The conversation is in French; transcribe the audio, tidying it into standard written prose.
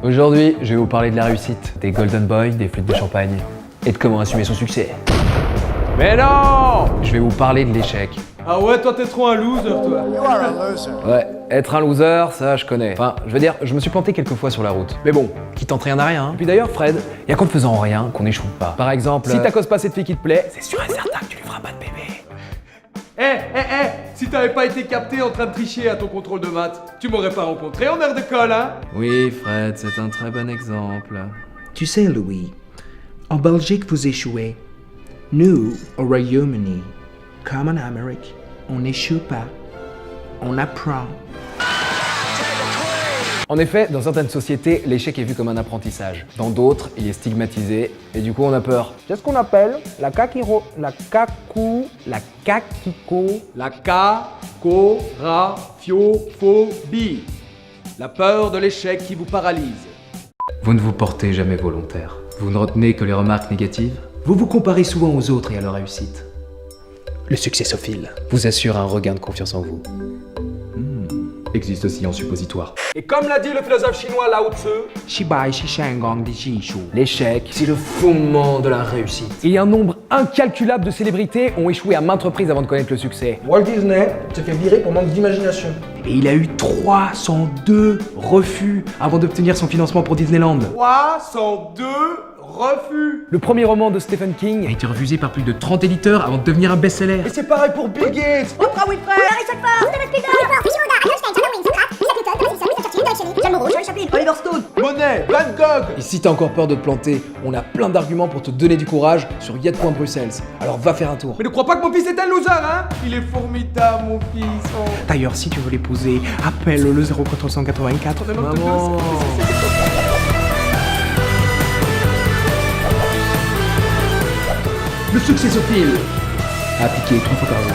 Aujourd'hui, je vais vous parler de la réussite, des Golden Boys, des flûtes de champagne et de comment assumer son succès. Mais non! Je vais vous parler de l'échec. Ah ouais, toi t'es trop un loser, toi. You are a loser. Ouais, être un loser, ça je connais. Enfin, je veux dire, je me suis planté quelques fois sur la route. Mais bon, qui tente rien à rien. Hein. Et puis d'ailleurs, Fred, y a qu'en ne faisant rien qu'on échoue pas. Par exemple, si t'accoses pas cette fille qui te plaît, c'est sûr et certain que tu lui feras pas de bébé. Si t'avais pas été capté en train de tricher à ton contrôle de maths, tu m'aurais pas rencontré en air de colle, hein? Oui, Fred, c'est un très bon exemple. Tu sais, Louis, en Belgique, vous échouez. Nous, au Royaume-Uni, comme en Amérique, on n'échoue pas. On apprend. En effet, dans certaines sociétés, l'échec est vu comme un apprentissage. Dans d'autres, il est stigmatisé et du coup on a peur. C'est ce qu'on appelle la kakikophobie. La carapiophobie. La peur de l'échec qui vous paralyse. Vous ne vous portez jamais volontaire. Vous ne retenez que les remarques négatives. Vous vous comparez souvent aux autres et à leur réussite. Le successophile. Vous assure un regain de confiance en vous. Existe aussi en suppositoire. Et comme l'a dit le philosophe chinois Lao Tzu, Shibai Shishengong di Jishu. L'échec, c'est le fondement de la réussite. Il y a un nombre incalculable de célébrités ont échoué à maintes reprises avant de connaître le succès. Walt Disney s'est fait virer pour manque d'imagination. Et il a eu 302 refus avant d'obtenir son financement pour Disneyland. 302 refus. Le premier roman de Stephen King a été refusé par plus de 30 éditeurs avant de devenir un best-seller. Et c'est pareil pour Bill Gates. Oprah Winfrey, Larry Shackleford, Steven Spielberg, Yoda, Einstein, John Wayne, Socrate, Isaac Newton, Thomas Edison, Mr. Churchill, John Shelley, John Monroe, Charlie Chaplin, Oliver Stone. Monet, Van Gogh. Et si t'as encore peur de te planter, on a plein d'arguments pour te donner du courage sur yet.bruxelles. Alors va faire un tour. Mais ne crois pas que mon fils est un loser, hein? Il est formidable, mon fils. Oh. D'ailleurs, si tu veux l'épouser, appelle le 0484. Maman. Le successophile. Appliqué 3 fois par jour.